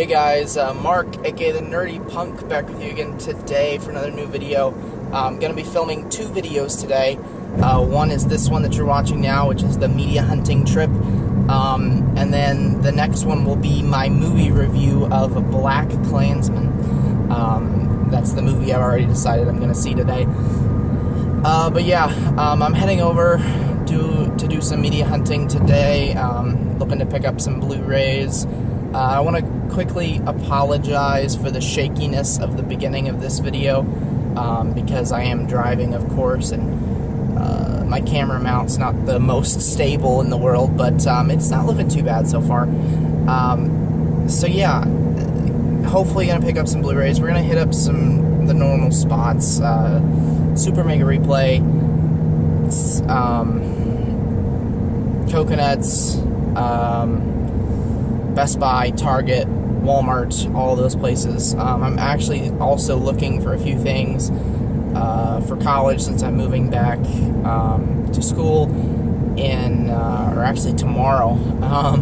Hey guys, Mark, aka the Nerdy Punk, back with you again today for another new video. I'm going to be filming two videos today. One is this one that you're watching now, which is the media hunting trip. And then the next one will be my movie review of Black Klansman. That's the movie I've already decided I'm going to see today. But yeah, I'm heading over to do some media hunting today, looking to pick up some Blu-Rays. I want to quickly apologize for the shakiness of the beginning of this video, because I am driving, of course, and my camera mount's not the most stable in the world, but it's not looking too bad so far. So yeah, hopefully gonna pick up some Blu-rays. We're gonna hit up the normal spots, Super Mega Replay, Coconuts, Best Buy, Target, Walmart, all those places. I'm actually also looking for a few things for college, since I'm moving back to school or actually tomorrow,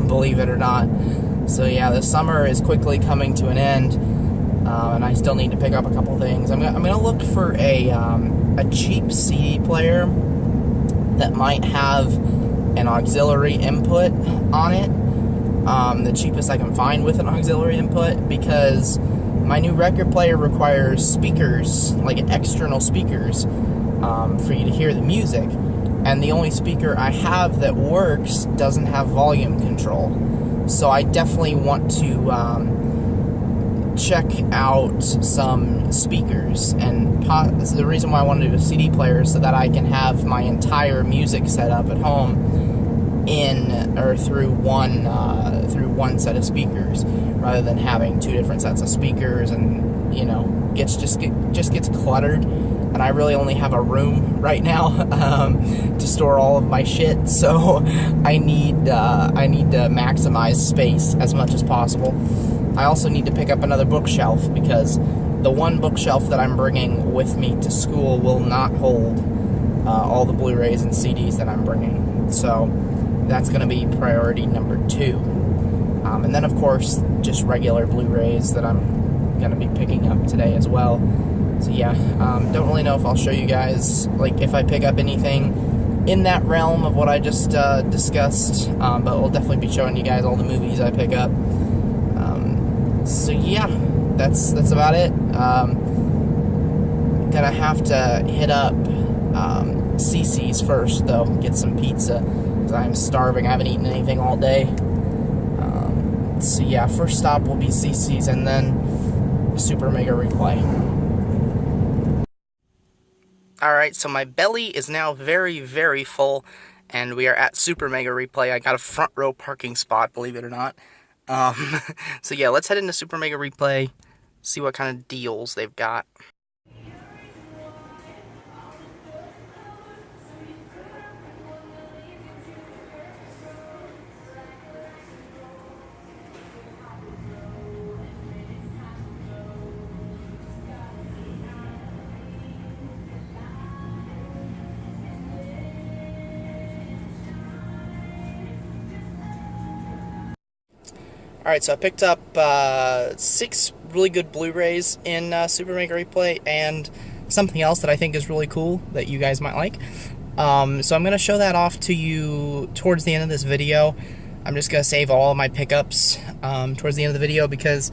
believe it or not. So yeah, the summer is quickly coming to an end, and I still need to pick up a couple things. I'm gonna look for a cheap CD player that might have an auxiliary input on it. The cheapest I can find with an auxiliary input, because my new record player requires speakers, like external speakers, for you to hear the music, and the only speaker I have that works doesn't have volume control. So I definitely want to check out some speakers, and this is the reason why I want to do a CD player, so that I can have my entire music set up at home through one set of speakers, rather than having two different sets of speakers, and just gets cluttered. And I really only have a room right now to store all of my shit, so I need to maximize space as much as possible. I also need to pick up another bookshelf, because the one bookshelf that I'm bringing with me to school will not hold all the Blu-rays and CDs that I'm bringing. So that's going to be priority number 2. And then, of course, just regular Blu-rays that I'm going to be picking up today as well. So yeah, don't really know if I'll show you guys, like, if I pick up anything in that realm of what I just discussed, but we'll definitely be showing you guys all the movies I pick up. So yeah, that's about it. Gonna have to hit up CC's first, though, get some pizza, because I'm starving. I haven't eaten anything all day. So yeah, first stop will be CC's, and then Super Mega Replay. Alright, so my belly is now very, very full, and we are at Super Mega Replay. I got a front row parking spot, believe it or not. So yeah, let's head into Super Mega Replay, see what kind of deals they've got. Alright, so I picked up 6 really good Blu-rays in Super Mega Replay, and something else that I think is really cool that you guys might like. So I'm going to show that off to you towards the end of this video. I'm just going to save all of my pickups towards the end of the video, because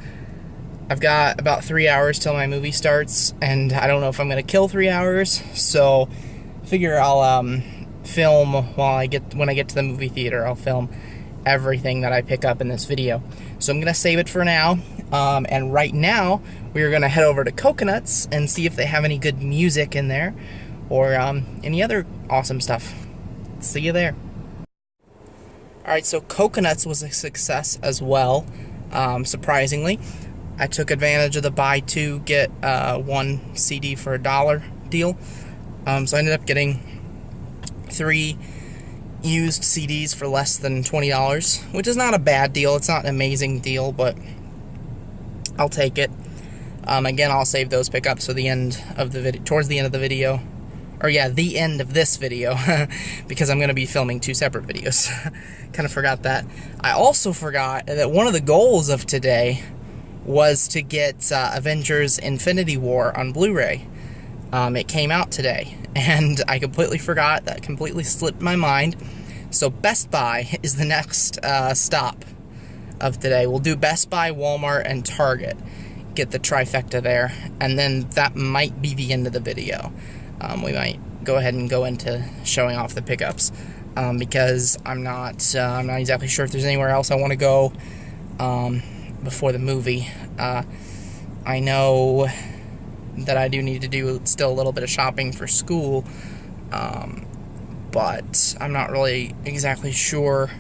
I've got about 3 hours till my movie starts, and I don't know if I'm going to kill 3 hours, so I figure I'll film when I get to the movie theater. I'll film everything that I pick up in this video. So I'm gonna save it for now, and right now we're gonna head over to Coconuts and see if they have any good music in there, or any other awesome stuff. See you there. Alright, so Coconuts was a success as well, surprisingly. I took advantage of the buy 2 get 1 CD for $1 deal, so I ended up getting 3 used CDs for less than $20, which is not a bad deal. It's not an amazing deal, but I'll take it. Again, I'll save those pickups for the end of the video, towards the end of the video, or yeah, the end of this video, because I'm going to be filming 2 separate videos. Kind of forgot that. I also forgot that one of the goals of today was to get Avengers Infinity War on Blu-ray. It came out today, and I completely forgot. That completely slipped my mind. So Best Buy is the next stop of today. We'll do Best Buy, Walmart, and Target. Get the trifecta there, and then that might be the end of the video. We might go ahead and go into showing off the pickups, because I'm not exactly sure if there's anywhere else I want to go before the movie. I know that I do need to do still a little bit of shopping for school, but I'm not really exactly sure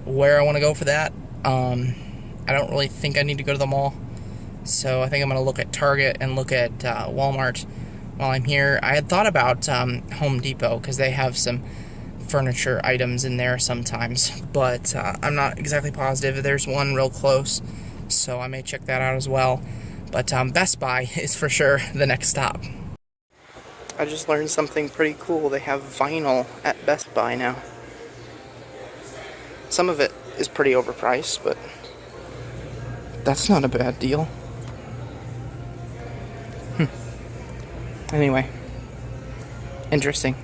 where I want to go for that. I don't really think I need to go to the mall, so I think I'm going to look at Target and look at Walmart while I'm here. I had thought about Home Depot, because they have some furniture items in there sometimes, but I'm not exactly positive. There's one real close, so I may check that out as well. But Best Buy is for sure the next stop. I just learned something pretty cool. They have vinyl at Best Buy now. Some of it is pretty overpriced, but that's not a bad deal. Anyway, interesting.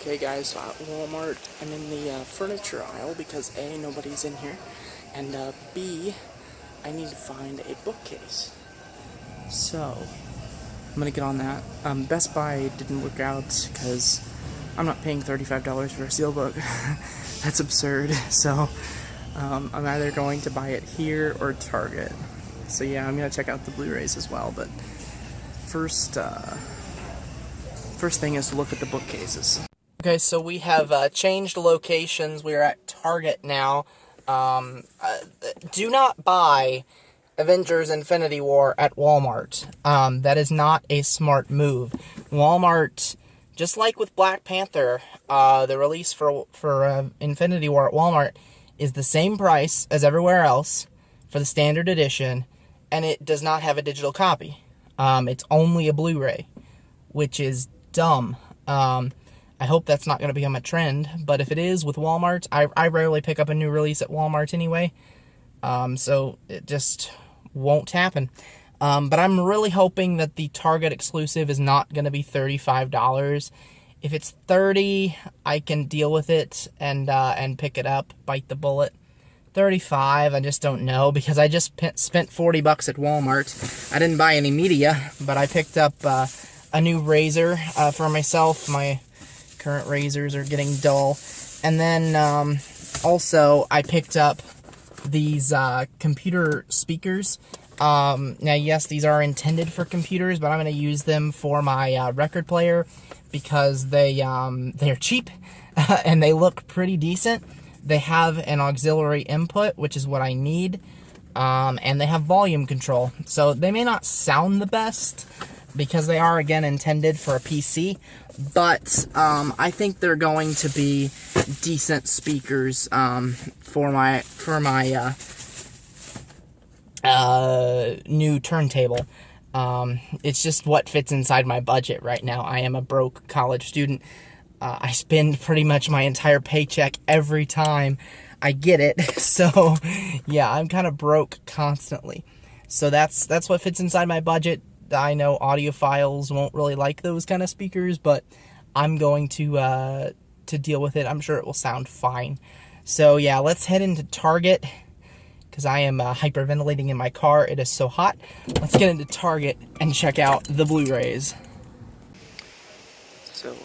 Okay guys, so at Walmart, I'm in the furniture aisle because A, nobody's in here, and B, I need to find a bookcase. So, I'm gonna get on that. Best Buy didn't work out because I'm not paying $35 for a steelbook. That's absurd. So, I'm either going to buy it here or Target. So yeah, I'm gonna check out the Blu-rays as well, but first thing is to look at the bookcases. Okay, so we have changed locations. We are at Target now. Do not buy Avengers Infinity War at Walmart. That is not a smart move. Walmart, just like with Black Panther, the release for Infinity War at Walmart is the same price as everywhere else for the standard edition, and it does not have a digital copy. It's only a Blu-ray, which is dumb. I hope that's not going to become a trend, but if it is with Walmart, I rarely pick up a new release at Walmart anyway, so it just won't happen. But I'm really hoping that the Target exclusive is not going to be $35. If it's $30, I can deal with it and pick it up, bite the bullet. $35, I just don't know, because I just spent $40 at Walmart. I didn't buy any media, but I picked up a new razor for myself. My current razors are getting dull. And then also I picked up these computer speakers. Now yes, these are intended for computers, but I'm going to use them for my record player because they're cheap and they look pretty decent. They have an auxiliary input, which is what I need, and they have volume control. So they may not sound the best because they are, again, intended for a PC, but I think they're going to be decent speakers for my new turntable. It's just what fits inside my budget right now. I am a broke college student. I spend pretty much my entire paycheck every time I get it. So, yeah, I'm kind of broke constantly. So that's what fits inside my budget. I know audiophiles won't really like those kind of speakers, but I'm going to deal with it. I'm sure it will sound fine. So, yeah, let's head into Target because I am hyperventilating in my car. It is so hot. Let's get into Target and check out the Blu-rays. So,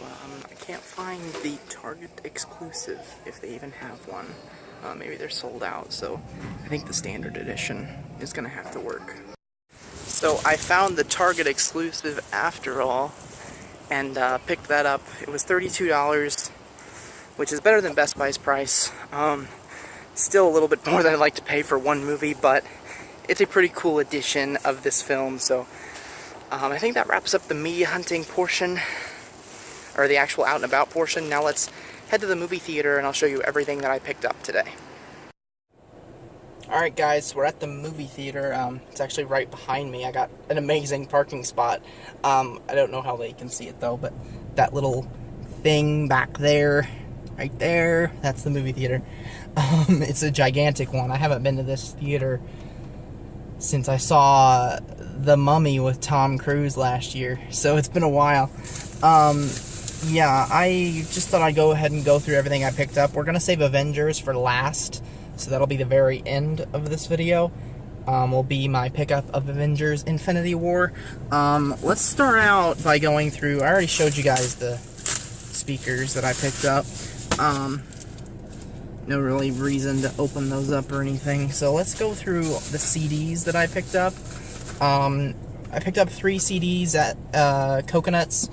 I can't find the Target exclusive, if they even have one. Maybe they're sold out, so I think the standard edition is going to have to work. So I found the Target exclusive after all, and picked that up. It was $32, which is better than Best Buy's price. Still a little bit more than I'd like to pay for one movie, but it's a pretty cool edition of this film, so I think that wraps up the media hunting portion, or the actual out and about portion. Now let's head to the movie theater and I'll show you everything that I picked up today. Alright guys, we're at the movie theater. It's actually right behind me. I got an amazing parking spot. I don't know how they can see it though, but that little thing back there, right there, that's the movie theater. It's a gigantic one. I haven't been to this theater since I saw The Mummy with Tom Cruise last year, so it's been a while. Yeah, I just thought I'd go ahead and go through everything I picked up. We're going to save Avengers for last, so that'll be the very end of this video. Will be my pickup of Avengers Infinity War. Let's start out by going through, I already showed you guys the speakers that I picked up. No really reason to open those up or anything, so let's go through the CDs that I picked up. I picked up 3 CDs at Coconuts.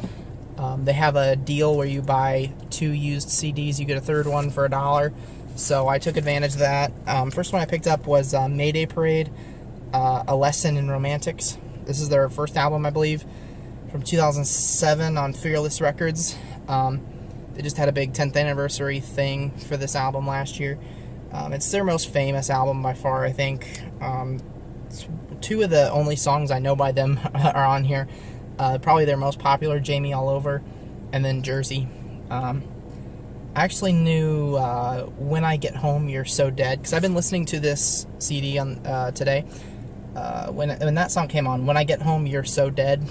They have a deal where you buy 2 used CDs, you get a third one for $1. So I took advantage of that. First one I picked up was Mayday Parade, A Lesson in Romantics. This is their first album, I believe, from 2007 on Fearless Records. They just had a big 10th anniversary thing for this album last year. It's their most famous album by far, I think. 2 of the only songs I know by them are on here. Probably their most popular, Jamie All Over, and then Jersey. I actually knew When I Get Home, You're So Dead, because I've been listening to this CD on today. When that song came on, When I Get Home, You're So Dead,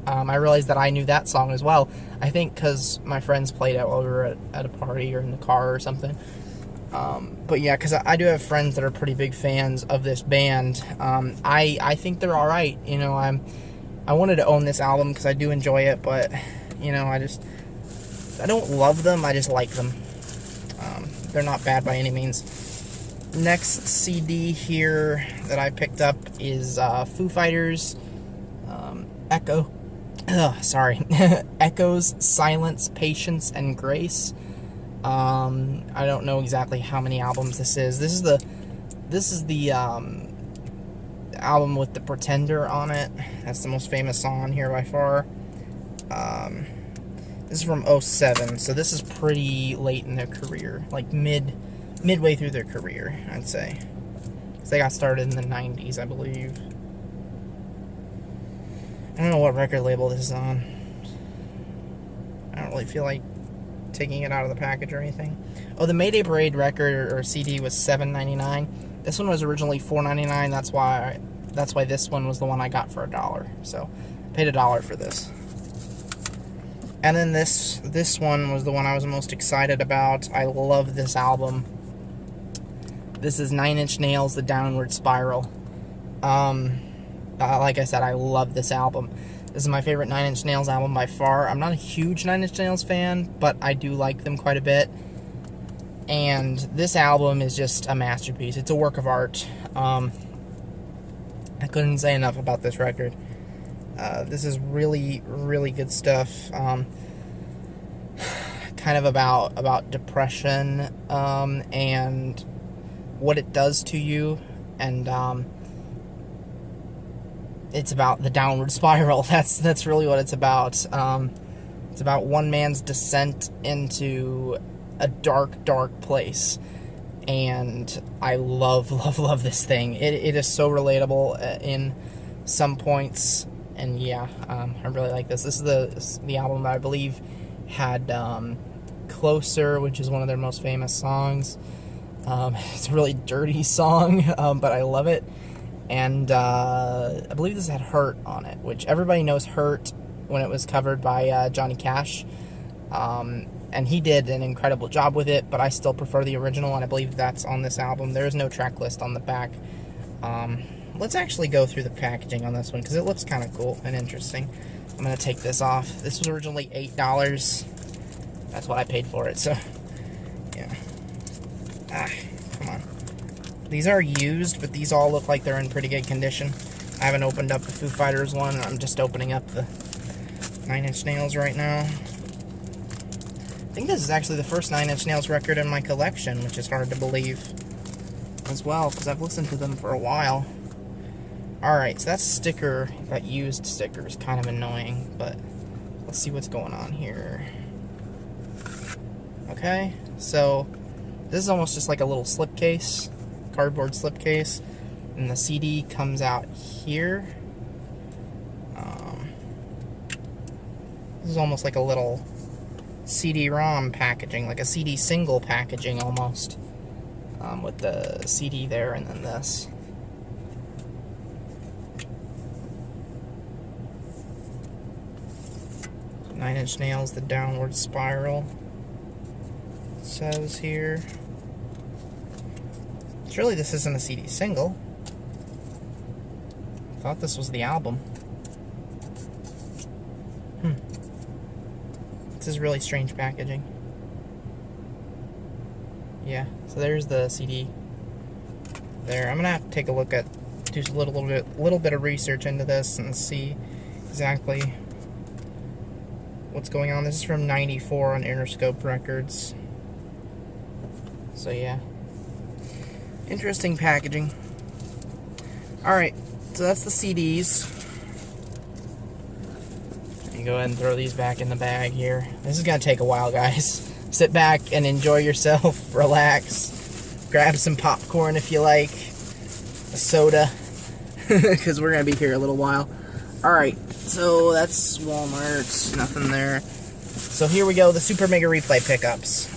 I realized that I knew that song as well. I think because my friends played it while we were at a party or in the car or something. But yeah, because I do have friends that are pretty big fans of this band. I think they're alright. You know, I wanted to own this album because I do enjoy it, but, you know, I don't love them, I just like them. They're not bad by any means. Next CD here that I picked up is Foo Fighters, Echoes, Silence, Patience, and Grace. I don't know exactly how many albums this is. This is the album with The Pretender on it. That's the most famous song on here by far. This is from 2007, so this is pretty late in their career, like midway through their career, I'd say. So they got started in the 90s, I believe. I don't know what record label this is on. I don't really feel like taking it out of the package or anything. Oh, the Mayday Parade record or CD was $7.99. This one was originally $4.99. That's why this one was the one I got for $1. So I paid $1 for this. And then this one was the one I was most excited about. I love this album. This is 9 Inch Nails, The Downward Spiral. Like I said, I love this album. This is my favorite 9 Inch Nails album by far. I'm not a huge 9 Inch Nails fan, but I do like them quite a bit. And this album is just a masterpiece. It's a work of art. I couldn't say enough about this record. This is really, really good stuff. Kind of about depression and what it does to you, and it's about the downward spiral. That's really what it's about. It's about one man's descent into a dark, dark place. And I love this thing. It is so relatable in some points. And yeah, I really like this. This is the album that I believe had Closer, which is one of their most famous songs. It's a really dirty song, but I love it. And I believe this had Hurt on it, which everybody knows Hurt when it was covered by Johnny Cash. And he did an incredible job with it, but I still prefer the original, and I believe that's on this album. There is no track list on the back. Let's actually go through the packaging on this one, because it looks kind of cool and interesting. I'm going to take this off. This was originally $8. That's what I paid for it, so, yeah. Come on. These are used, but these all look like they're in pretty good condition. I haven't opened up the Foo Fighters one. I'm just opening up the 9 Inch Nails right now. I think this is actually the first 9 Inch Nails record in my collection, which is hard to believe as well, because I've listened to them for a while. Alright, so that used sticker is kind of annoying, but let's see what's going on here. Okay, so this is almost just like a little slipcase. cardboard slipcase. And the CD comes out here. This is almost like a little CD-ROM packaging, like a CD single packaging almost, with the CD there and then this. Nine Inch Nails, the Downward Spiral, it says here. Surely this isn't a CD single. I thought this was the album. This is really strange packaging. Yeah, so there's the CD there. I'm gonna have to take a look at, do a little bit of research into this and see exactly what's going on. This is from '94 on Interscope Records. So yeah, interesting packaging. Alright, so that's the CDs. Go ahead and throw these back in the bag here. This is going to take a while, guys. Sit back and enjoy yourself. Relax. Grab some popcorn if you like. A soda. Because we're going to be here a little while. Alright, so that's Walmart. Nothing there. So here we go, the Super Mega Replay pickups.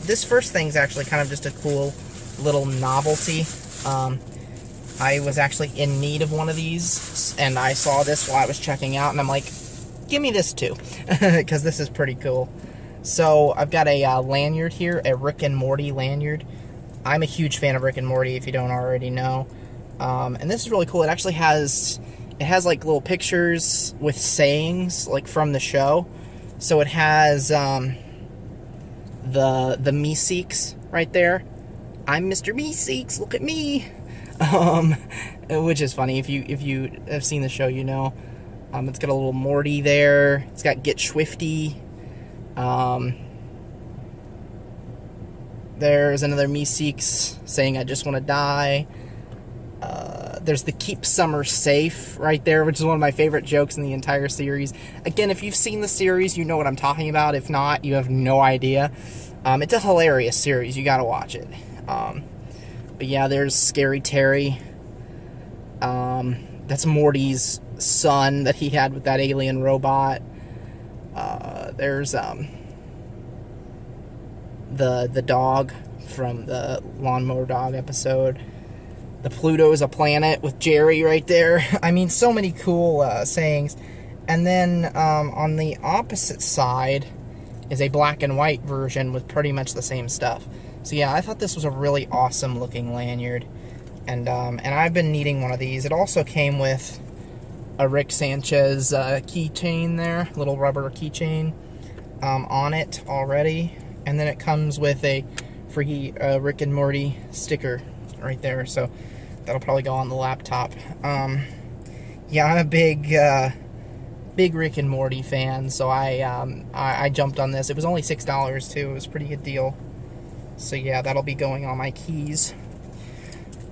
This first thing's actually kind of just a cool little novelty. I was actually in need of one of these, and I saw this while I was checking out, and I'm like, give me this too, because this is pretty cool. So I've got a lanyard here, a Rick and Morty lanyard. I'm a huge fan of Rick and Morty, if you don't already know. And this is really cool. It actually has, like little pictures with sayings, like from the show. So it has the Meeseeks right there. I'm Mr. Meeseeks, look at me. Which is funny. If you have seen the show, you know. It's got a little Morty there. It's got Get Swifty. There's another Meeseeks saying, I just want to die. There's the Keep Summer Safe right there, which is one of my favorite jokes in the entire series. Again, if you've seen the series, you know what I'm talking about. If not, you have no idea. It's a hilarious series. You gotta watch it. But yeah, there's Scary Terry. That's Morty's son that he had with that alien robot. There's the dog from the Lawnmower Dog episode. The Pluto is a planet with Jerry right there. I mean, so many cool sayings. And then on the opposite side is a black and white version with pretty much the same stuff. So yeah, I thought this was a really awesome looking lanyard. And I've been needing one of these. It also came with a Rick Sanchez keychain there, little rubber keychain on it already. And then it comes with a free Rick and Morty sticker right there. So that'll probably go on the laptop. Yeah, I'm a big Rick and Morty fan, so I jumped on this. It was only $6 too. It was a pretty good deal. So yeah, that'll be going on my keys.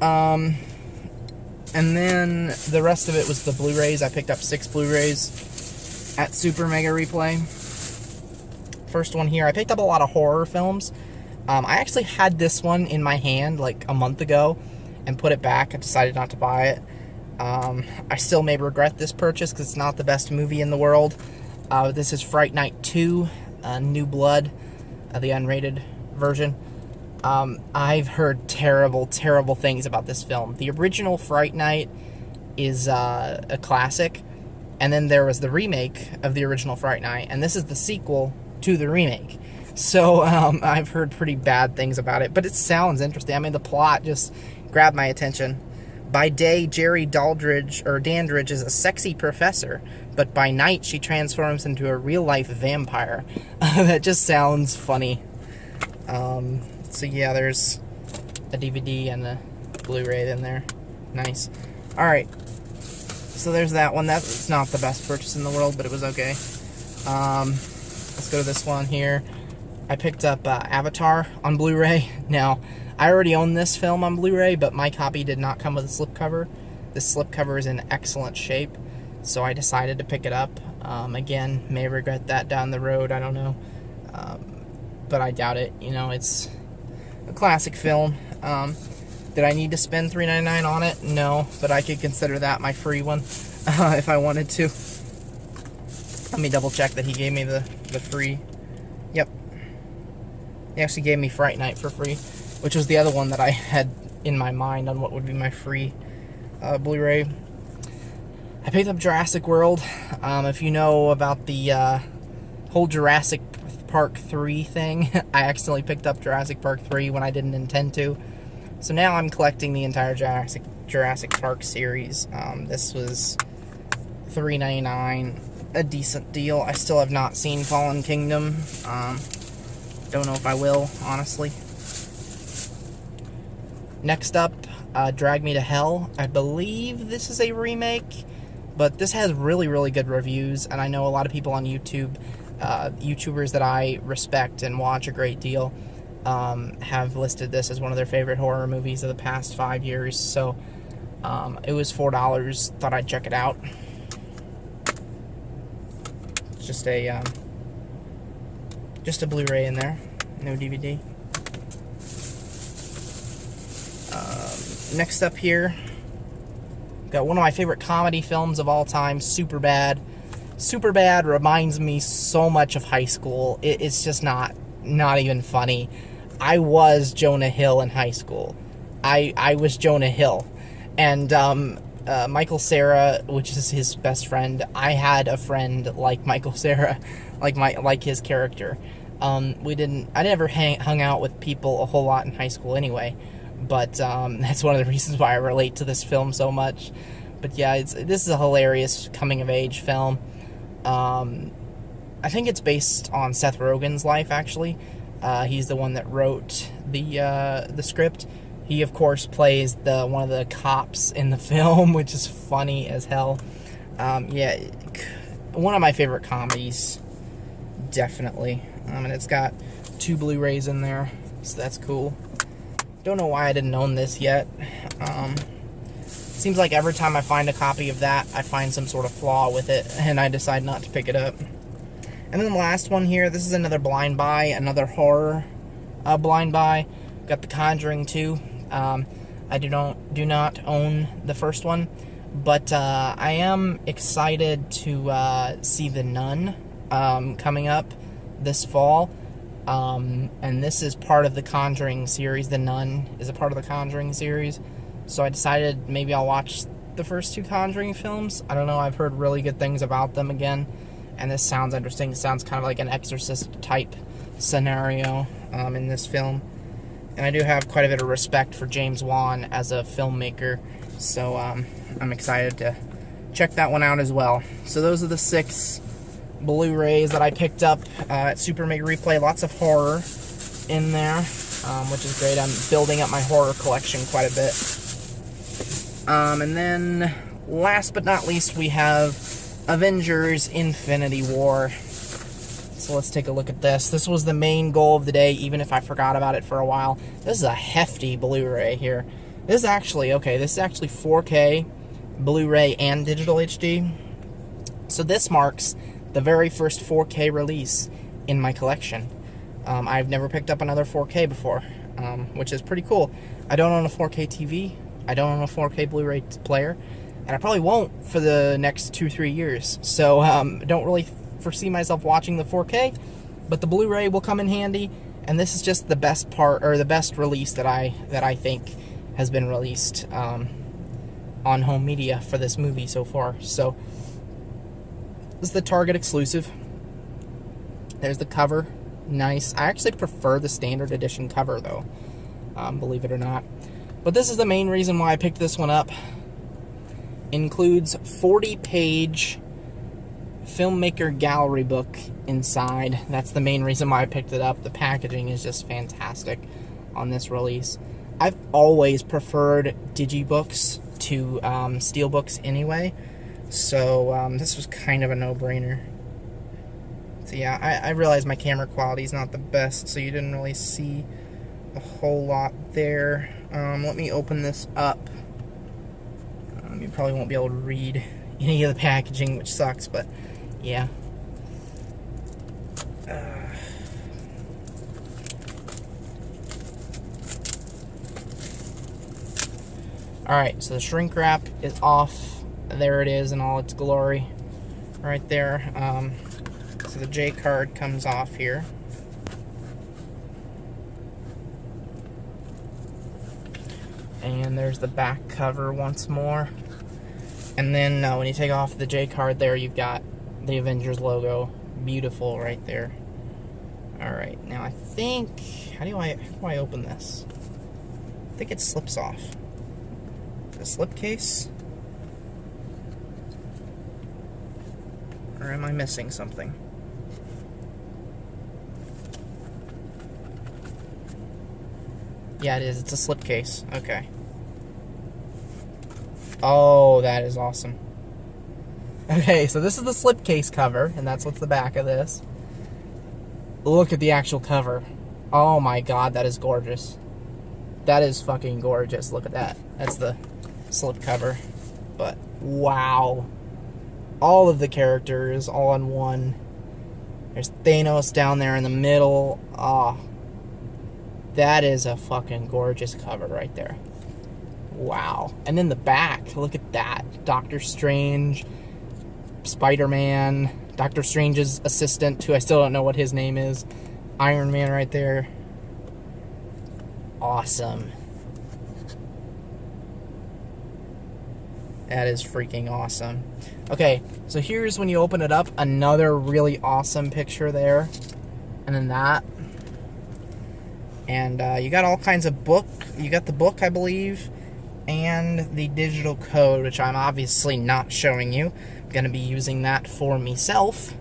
And then the rest of it was the Blu-rays. I picked up 6 Blu-rays at Super Mega Replay. First one here, I picked up a lot of horror films. I actually had this one in my hand like a month ago and put it back. I decided not to buy it. I still may regret this purchase because it's not the best movie in the world. This is Fright Night 2, New Blood, the unrated version. I've heard terrible, terrible things about this film. The original Fright Night is a classic, and then there was the remake of the original Fright Night, and this is the sequel to the remake. So I've heard pretty bad things about it, but it sounds interesting. I mean, the plot just grabbed my attention. By day, Jerry Dandridge is a sexy professor, but by night she transforms into a real-life vampire. That just sounds funny. So yeah, there's a DVD and a Blu-ray in there. Nice. Alright, so there's that one. That's not the best purchase in the world, but it was okay. Let's go to this one here. I picked up Avatar on Blu-ray. Now, I already own this film on Blu-ray, but my copy did not come with a slipcover. This slipcover is in excellent shape, so I decided to pick it up. Again, may regret that down the road, I don't know. But I doubt it. You know, it's a classic film. Did I need to spend $3.99 on it? No, but I could consider that my free one if I wanted to. Let me double check that he gave me the free. Yep. He actually gave me Fright Night for free, which was the other one that I had in my mind on what would be my free Blu-ray. I picked up Jurassic World. If you know about the whole Jurassic Park 3 thing, I accidentally picked up Jurassic Park 3 when I didn't intend to. So now I'm collecting the entire Jurassic Park series. This was $3.99, a decent deal. I still have not seen Fallen Kingdom. Don't know if I will, honestly. Next up, Drag Me to Hell. I believe this is a remake, but this has really, really good reviews, and I know a lot of people on YouTube, YouTubers that I respect and watch a great deal, have listed this as one of their favorite horror movies of the past 5 years, so it was $4. Thought I'd check it out. It's just a Blu-ray in there, no DVD. Next up here, got one of my favorite comedy films of all time, Superbad. Superbad reminds me so much of high school. It's just not even funny. I was Jonah Hill in high school. I was Jonah Hill. And Michael Cera, which is his best friend, I had a friend like Michael Cera, like his character. I never hung out with people a whole lot in high school anyway. But that's one of the reasons why I relate to this film so much. But yeah, this is a hilarious coming-of-age film. I think it's based on Seth Rogen's life, actually. He's the one that wrote the script. He, of course, plays one of the cops in the film, which is funny as hell. Yeah, one of my favorite comedies, definitely. And it's got 2 Blu-rays in there, so that's cool. Don't know why I didn't own this yet. Seems like every time I find a copy of that, I find some sort of flaw with it, and I decide not to pick it up. And then the last one here, this is another blind buy, another horror blind buy. Got The Conjuring 2. I do not own the first one, but I am excited to see The Nun coming up this fall. And this is part of the Conjuring series. The Nun is a part of the Conjuring series. So I decided maybe I'll watch the first 2 Conjuring films. I don't know, I've heard really good things about them again. And this sounds interesting. It sounds kind of like an Exorcist type scenario in this film. And I do have quite a bit of respect for James Wan as a filmmaker. So I'm excited to check that one out as well. So those are the 6 Blu-rays that I picked up at Super Mega Replay. Lots of horror in there, which is great. I'm building up my horror collection quite a bit. And then, last but not least, we have Avengers Infinity War. So let's take a look at this. This was the main goal of the day, even if I forgot about it for a while. This is a hefty Blu-ray here. This is actually 4K, Blu-ray, and digital HD. So this marks the very first 4K release in my collection. I've never picked up another 4K before, which is pretty cool. I don't own a 4K TV. I don't own a 4K Blu-ray player, and I probably won't for the next 2-3 years. So don't really foresee myself watching the 4K, but the Blu-ray will come in handy. And this is just the best part, or the best release that I think has been released on home media for this movie so far. So this is the Target exclusive. There's the cover. Nice. I actually prefer the standard edition cover, though, believe it or not. But this is the main reason why I picked this one up. Includes 40-page filmmaker gallery book inside. That's the main reason why I picked it up. The packaging is just fantastic on this release. I've always preferred digibooks to steelbooks anyway, so this was kind of a no-brainer. So yeah, I realize my camera quality is not the best, so you didn't really see a whole lot there. Let me open this up. You probably won't be able to read any of the packaging, which sucks, but yeah. Alright, so the shrink wrap is off. There it is in all its glory. Right there. So the J card comes off here. And there's the back cover once more. And then when you take off the J card there, you've got the Avengers logo. Beautiful right there. Alright, now I think... How do I open this? I think it slips off. The slipcase? Or am I missing something? Yeah, it is. It's a slipcase. Okay. Oh, that is awesome. Okay, so this is the slipcase cover, and that's what's the back of this. Look at the actual cover. Oh my god, that is gorgeous. That is fucking gorgeous. Look at that. That's the slip cover. But, wow. All of the characters all in one. There's Thanos down there in the middle. Ah. That is a fucking gorgeous cover right there. Wow. And then the back. Look at that. Doctor Strange. Spider-Man. Doctor Strange's assistant, who I still don't know what his name is. Iron Man right there. Awesome. That is freaking awesome. Okay, so here's when you open it up, another really awesome picture there. And then that. And you got all kinds of book. You got the book, I believe, and the digital code, which I'm obviously not showing you. I'm going to be using that for myself.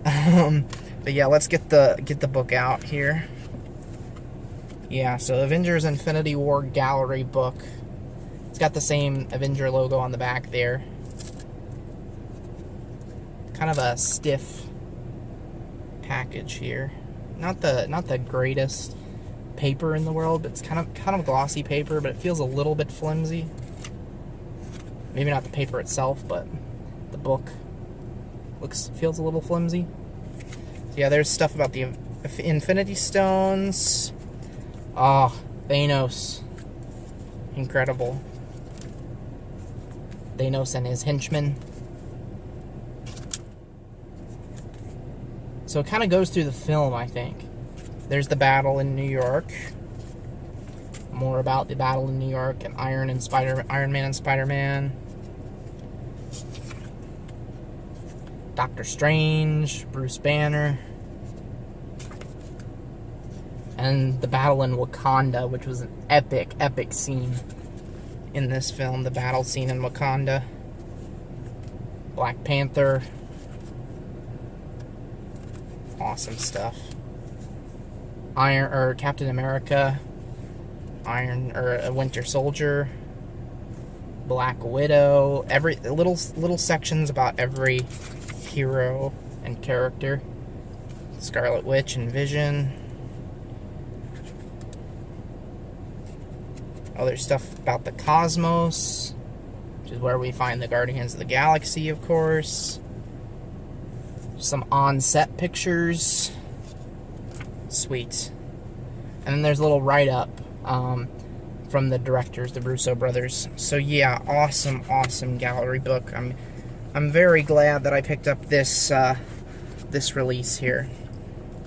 But yeah, let's get the book out here. Yeah, so Avengers Infinity War Gallery book. It's got the same Avenger logo on the back there. Kind of a stiff package here. Not the greatest paper in the world, but it's kind of glossy paper, but it feels a little bit flimsy. Maybe not the paper itself, but the book feels a little flimsy. So yeah, there's stuff about the Infinity Stones. Oh, Thanos. Incredible. Thanos and his henchmen. So it kind of goes through the film, I think. There's the battle in New York. More about the battle in New York and Iron Man and Spider-Man. Doctor Strange, Bruce Banner. And the battle in Wakanda, which was an epic scene in this film. The battle scene in Wakanda. Black Panther. Awesome stuff. Captain America. Winter Soldier. Black Widow. Every little sections about every hero and character. Scarlet Witch and Vision. Other stuff about the cosmos, which is where we find the Guardians of the Galaxy, of course. Some on-set pictures. Sweet. And then there's a little write-up from the directors, the Russo brothers. So yeah, awesome gallery book. I'm very glad that I picked up this this release here.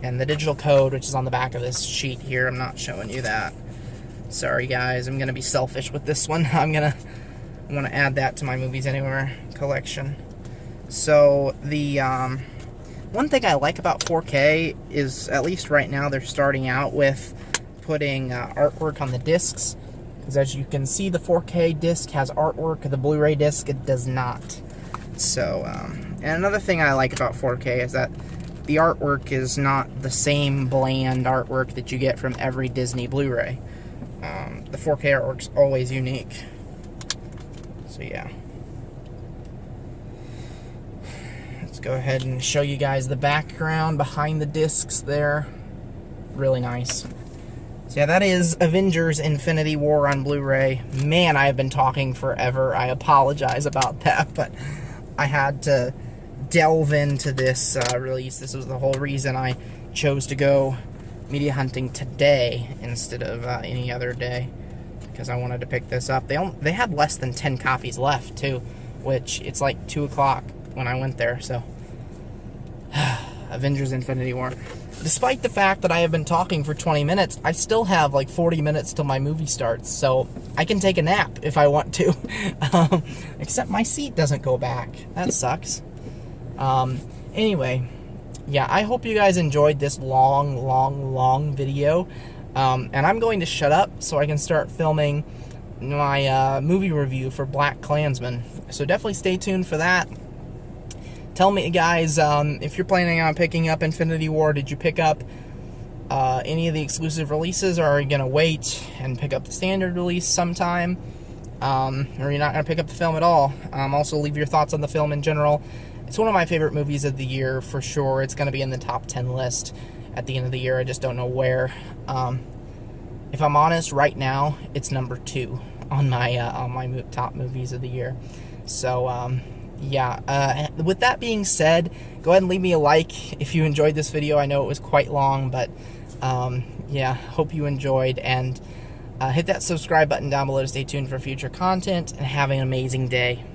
And the digital code, which is on the back of this sheet here, I'm not showing you that. Sorry guys, I'm gonna be selfish with this one. I want to add that to my Movies Anywhere collection. So the one thing I like about 4K is, at least right now, they're starting out with putting artwork on the discs. Because as you can see, the 4K disc has artwork, the Blu-ray disc, it does not. So, and another thing I like about 4K is that the artwork is not the same bland artwork that you get from every Disney Blu-ray. The 4K artwork's always unique. So yeah. Let's go ahead and show you guys the background behind the discs there. Really nice. So yeah, that is Avengers Infinity War on Blu-ray. Man, I have been talking forever. I apologize about that, but I had to delve into this release. This was the whole reason I chose to go media hunting today instead of any other day. because I wanted to pick this up. They had less than 10 copies left too, which it's like 2 o'clock when I went there. So Avengers Infinity War. Despite the fact that I have been talking for 20 minutes, I still have like 40 minutes till my movie starts, so I can take a nap if I want to. Except my seat doesn't go back. That sucks. Anyway, yeah, I hope you guys enjoyed this long video. And I'm going to shut up so I can start filming my movie review for Black Klansman. So definitely stay tuned for that. Tell me, guys, if you're planning on picking up Infinity War, did you pick up any of the exclusive releases, or are you going to wait and pick up the standard release sometime? Or you're not going to pick up the film at all? Also, leave your thoughts on the film in general. It's one of my favorite movies of the year, for sure. It's going to be in the top 10 list at the end of the year. I just don't know where. If I'm honest, right now, it's number 2 on my top movies of the year. So, yeah, with that being said, go ahead and leave me a like if you enjoyed this video. I know it was quite long, but yeah, hope you enjoyed, and hit that subscribe button down below to stay tuned for future content, and have an amazing day.